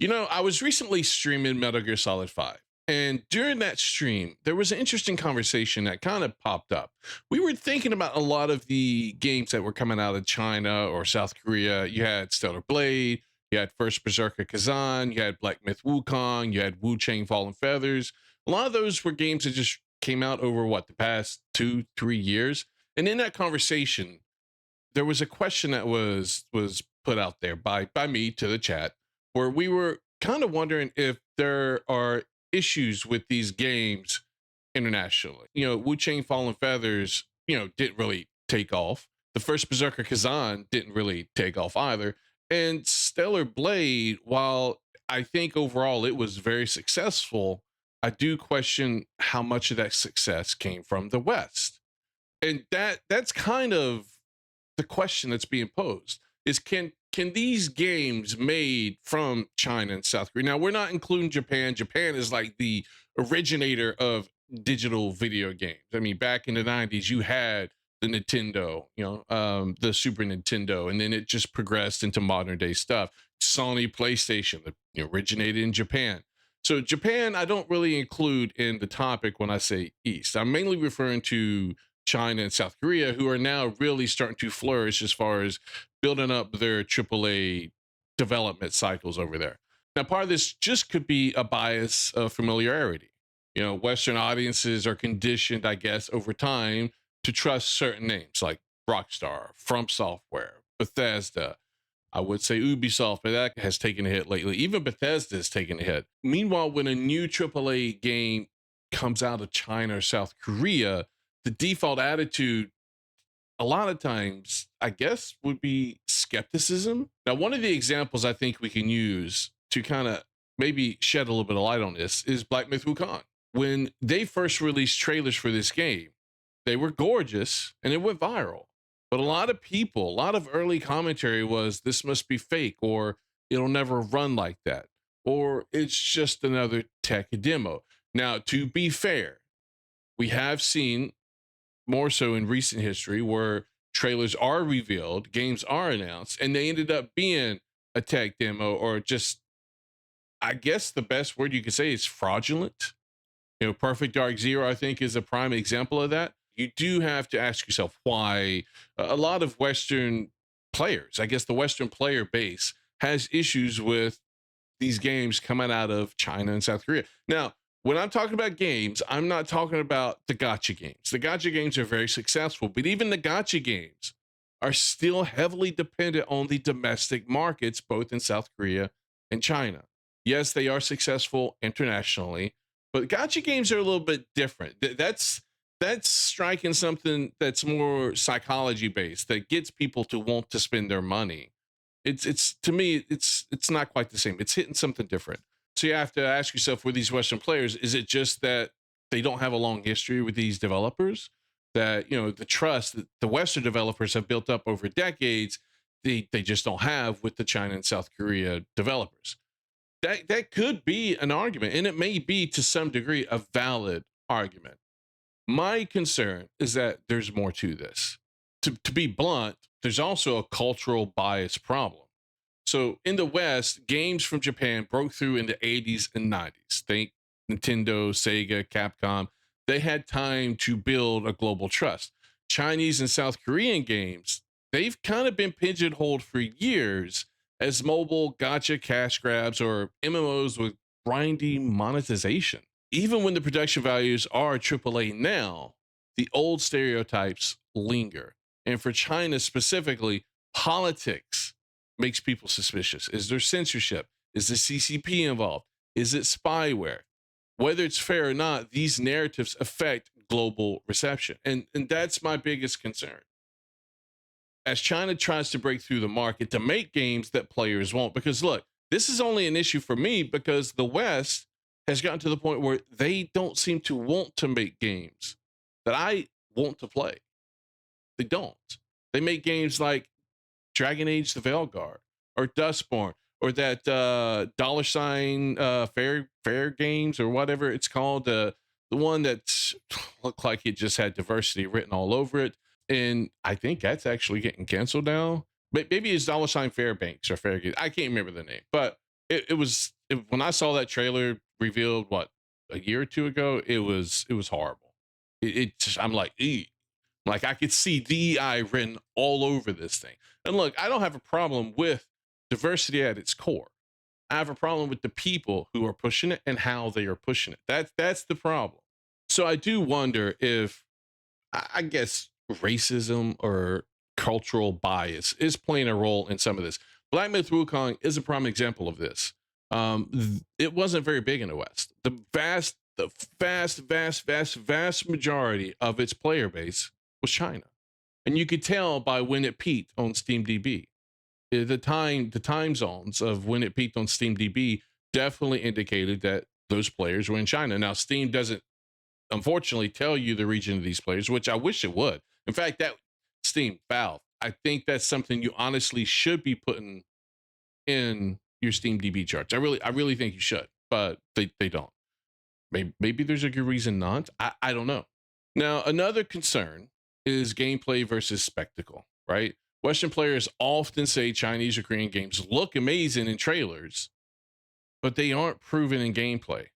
I was recently streaming Metal Gear Solid 5. And during that stream, there was an interesting conversation that kind of popped up. We were thinking about a lot of the games that were coming out of China or South Korea. You had Stellar Blade, you had First Berserker Kazan, you had Black Myth Wukong, you had Wu Chang Fallen Feathers. A lot of those were games that just came out over the past 2, 3 years. And in that conversation, there was a question that was put out there by me to the chat where we were kind of wondering if there are issues with these games internationally. Wu Chang Fallen Feathers, didn't really take off. The first Berserker Kazan didn't really take off either. And Stellar Blade, while I think overall it was very successful, I do question how much of that success came from the West. And that's kind of the question that's being posed is can these games made from China and South Korea? Now we're not including Japan. Japan is like the originator of digital video games. I mean, back in the 90s, you had the Nintendo, the Super Nintendo, and then it just progressed into modern day stuff. Sony PlayStation that originated in Japan. So Japan, I don't really include in the topic when I say East. I'm mainly referring to China and South Korea, who are now really starting to flourish as far as building up their AAA development cycles over there. Now, part of this just could be a bias of familiarity. Western audiences are conditioned, I guess, over time to trust certain names like Rockstar, From Software, Bethesda. I would say Ubisoft, but that has taken a hit lately. Even Bethesda has taken a hit. Meanwhile, when a new AAA game comes out of China or South Korea, the default attitude a lot of times, I guess, would be skepticism. Now, one of the examples I think we can use to kind of maybe shed a little bit of light on this is Black Myth Wukong. When they first released trailers for this game, they were gorgeous and it went viral. But a lot of people, a lot of early commentary was this must be fake, or it'll never run like that, or it's just another tech demo. Now, to be fair, we have seen more so in recent history where trailers are revealed, games are announced, and they ended up being a tech demo, or just, I guess the best word you could say is fraudulent. Perfect Dark Zero, I think, is a prime example of that. You do have to ask yourself why a lot of Western players, I guess the Western player base, has issues with these games coming out of China and South Korea. Now, when I'm talking about games, I'm not talking about the gotcha games. The gotcha games are very successful, but even the gotcha games are still heavily dependent on the domestic markets, both in South Korea and China. Yes, they are successful internationally, but gotcha games are a little bit different. That's striking something that's more psychology based, that gets people to want to spend their money. It's to me, it's not quite the same. It's hitting something different. So you have to ask yourself, with these Western players, is it just that they don't have a long history with these developers? That the trust that the Western developers have built up over decades, they just don't have with the China and South Korea developers. That could be an argument, and it may be to some degree a valid argument. My concern is that there's more to this. To be blunt, there's also a cultural bias problem. So in the West, games from Japan broke through in the 80s and 90s. Think Nintendo, Sega, Capcom. They had time to build a global trust. Chinese and South Korean games, they've kind of been pigeonholed for years as mobile gotcha cash grabs or MMOs with grindy monetization. Even when the production values are AAA now, the old stereotypes linger. And for China specifically, politics makes people suspicious. Is there censorship? Is the CCP involved? Is it spyware? Whether it's fair or not, these narratives affect global reception. And that's my biggest concern. As China tries to break through the market to make games that players want, because look, this is only an issue for me because the West has gotten to the point where they don't seem to want to make games that I want to play. They don't. They make games like Dragon Age the Veilguard or Dustborn or that dollar sign fair games or whatever it's called, the one that looked like it just had diversity written all over it. And I think that's actually getting canceled now. But maybe it's dollar sign Fairbanks or Fairgate. I can't remember the name, but when I saw that trailer revealed what a year or two ago, it was horrible. I'm like, "Eek." Like I could see DEI written all over this thing. And look, I don't have a problem with diversity at its core. I have a problem with the people who are pushing it and how they are pushing it. That's the problem. So I do wonder if I guess racism or cultural bias is playing a role in some of this. Black Myth Wukong is a prime example of this. It wasn't very big in the West. The vast majority of its player base was China, and you could tell by when it peaked on SteamDB. The time zones of when it peaked on SteamDB definitely indicated that those players were in China. Now, Steam doesn't unfortunately tell you the region of these players, which I wish it would. In fact, that Steam, Valve, I think that's something you honestly should be putting in your Steam DB charts. I really think you should, but they don't. Maybe there's a good reason not. I don't know. Now, another concern is gameplay versus spectacle, right? Western players often say Chinese or Korean games look amazing in trailers, but they aren't proven in gameplay.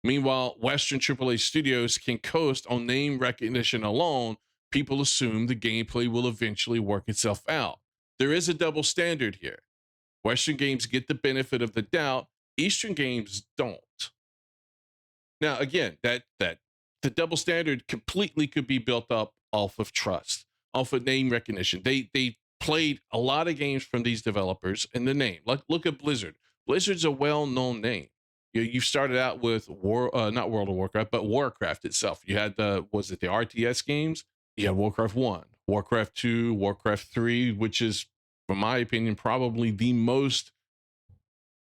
Meanwhile, Western AAA studios can coast on name recognition alone. People assume the gameplay will eventually work itself out. There is a double standard here. Western games get the benefit of the doubt. Eastern games don't. Now, again, that the double standard completely could be built up off of trust, off of name recognition. They played a lot of games from these developers in the name. Like look at Blizzard. Blizzard's a well-known name. You started out with not World of Warcraft, but Warcraft itself. You had the RTS games? You had Warcraft 1, Warcraft 2, Warcraft 3, which is, from my opinion, probably the most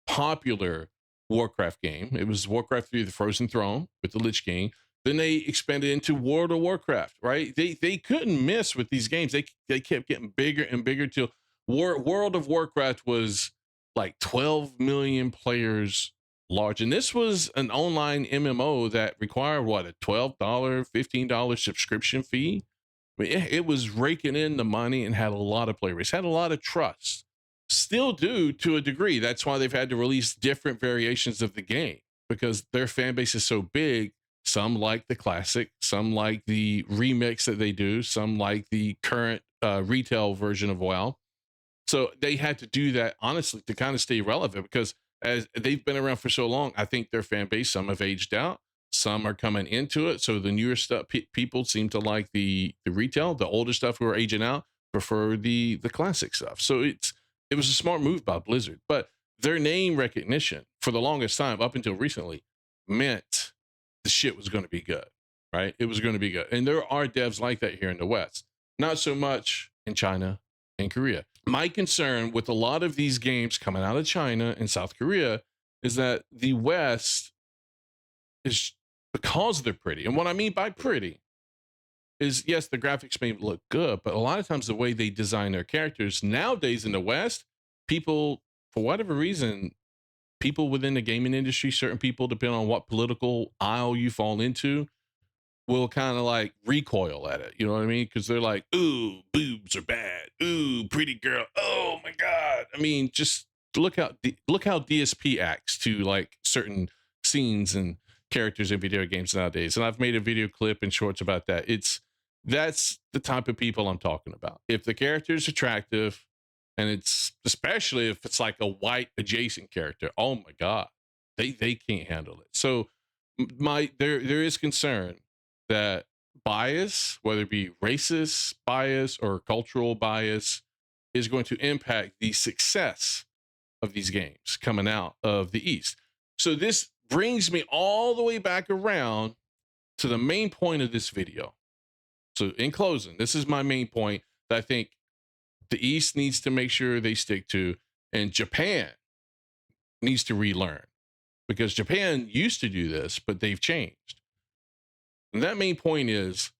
popular Warcraft game. It was Warcraft 3, The Frozen Throne with the Lich King. Then they expanded into World of Warcraft, right? They couldn't miss with these games. They kept getting bigger and bigger till World of Warcraft was like 12 million players large. And this was an online MMO that required what, a $12, $15 subscription fee? I mean, it was raking in the money and had a lot of player base, had a lot of trust. Still do to a degree. That's why they've had to release different variations of the game because their fan base is so big. Some like the classic, some like the remix that they do, some like the current retail version of WoW. So they had to do that honestly to kind of stay relevant because as they've been around for so long, I think their fan base, some have aged out, some are coming into it. So the newer stuff, people seem to like the retail. The older stuff who are aging out prefer the classic stuff. So it was a smart move by Blizzard, but their name recognition for the longest time up until recently meant the shit was going to be good, right? It was going to be good. And there are devs like that here in the West, not so much in China and Korea. My concern with a lot of these games coming out of China and South Korea is that the West is, because they're pretty. And what I mean by pretty is, yes, the graphics may look good, but a lot of times the way they design their characters nowadays in the West, people, for whatever reason, people within the gaming industry, certain people, depending on what political aisle you fall into, will kind of like recoil at it. You know what I mean? Because they're like, ooh, boobs are bad. Ooh, pretty girl. Oh my God. I mean, just look how DSP acts to like certain scenes and characters in video games nowadays. And I've made a video clip and shorts about that. That's the type of people I'm talking about. If the character is attractive, and it's especially if it's like a white adjacent character, oh my God, they can't handle it. So there is concern that bias, whether it be racist bias or cultural bias, is going to impact the success of these games coming out of the East. So this brings me all the way back around to the main point of this video. So in closing, this is my main point that I think the East needs to make sure they stick to, and Japan needs to relearn, because Japan used to do this, but they've changed. And that main point is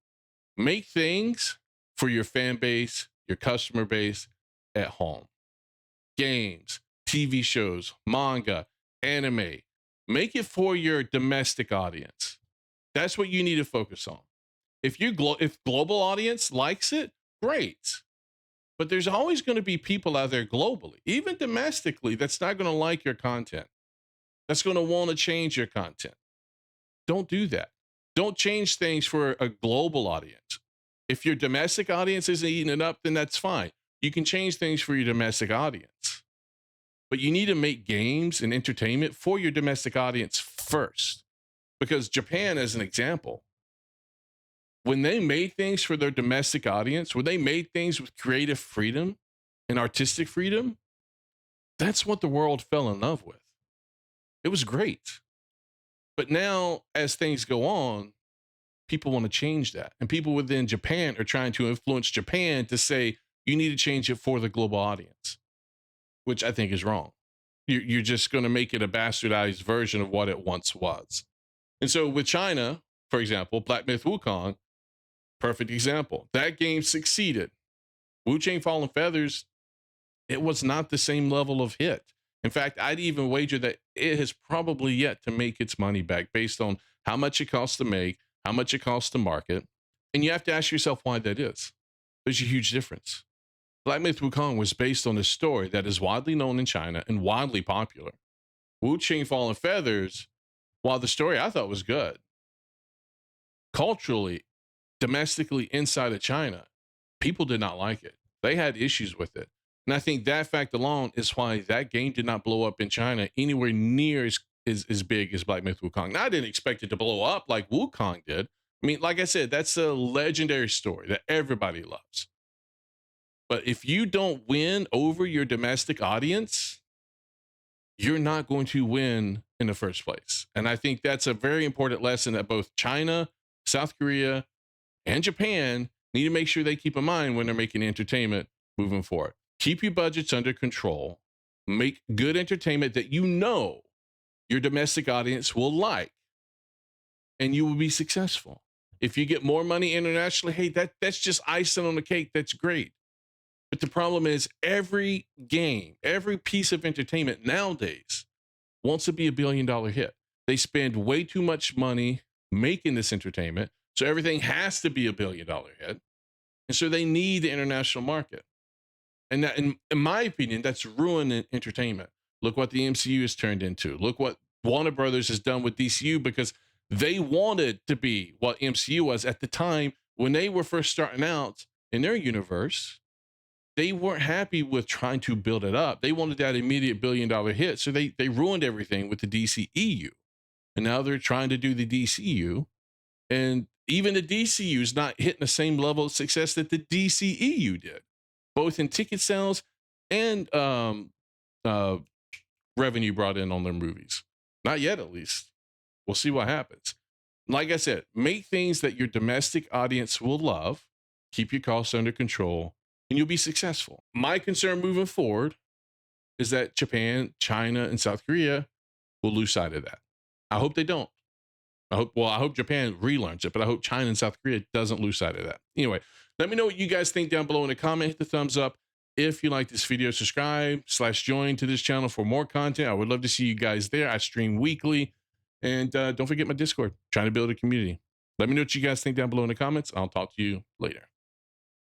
make things for your fan base, your customer base at home. Games, TV shows, manga, anime. Make it for your domestic audience. That's what you need to focus on. If global audience likes it, great. But there's always going to be people out there globally, even domestically, that's not going to like your content, that's going to want to change your content. Don't do that. Don't change things for a global audience. If your domestic audience isn't eating it up, then that's fine. You can change things for your domestic audience. But you need to make games and entertainment for your domestic audience first. Because Japan, as an example, when they made things for their domestic audience, when they made things with creative freedom and artistic freedom, that's what the world fell in love with. It was great. But now, as things go on, people want to change that. And people within Japan are trying to influence Japan to say, you need to change it for the global audience, which I think is wrong. You're just going to make it a bastardized version of what it once was. And so with China, for example, Black Myth Wukong, perfect example. That game succeeded. Wu Chain Fallen Feathers, it was not the same level of hit. In fact, I'd even wager that it has probably yet to make its money back based on how much it costs to make, how much it costs to market. And you have to ask yourself why that is. There's a huge difference. Black Myth Wukong was based on a story that is widely known in China and widely popular. Wu Chain Fallen Feathers, while the story I thought was good, culturally, domestically inside of China, people did not like it. They had issues with it. And I think that fact alone is why that game did not blow up in China anywhere near as big as Black Myth Wukong. Now, I didn't expect it to blow up like Wukong did. I mean, like I said, that's a legendary story that everybody loves. But if you don't win over your domestic audience, you're not going to win in the first place. And I think that's a very important lesson that both China, South Korea, and Japan need to make sure they keep in mind when they're making entertainment moving forward. Keep your budgets under control. Make good entertainment that you know your domestic audience will like, and you will be successful. If you get more money internationally, hey, that's just icing on the cake. That's great. But the problem is every game, every piece of entertainment nowadays wants to be $1 billion hit. They spend way too much money making this entertainment, so everything has to be $1 billion hit. And so they need the international market. And that, in my opinion, that's ruining entertainment. Look what the MCU has turned into. Look what Warner Brothers has done with DCU, because they wanted to be what MCU was at the time when they were first starting out in their universe. They weren't happy with trying to build it up. They wanted that immediate $1 billion hit. So they ruined everything with the DCEU. And now they're trying to do the DCU. And even the DCU is not hitting the same level of success that the DCEU did, both in ticket sales and revenue brought in on their movies. Not yet, at least. We'll see what happens. Like I said, make things that your domestic audience will love. Keep your costs under control, and you'll be successful. My concern moving forward is that Japan, China, and South Korea will lose sight of that. I hope they don't. I hope Japan relearns it, but I hope China and South Korea doesn't lose sight of that. Anyway, let me know what you guys think down below in the comment. Hit the thumbs up. If you like this video, subscribe/join to this channel for more content. I would love to see you guys there. I stream weekly. And don't forget my Discord, trying to build a community. Let me know what you guys think down below in the comments. I'll talk to you later.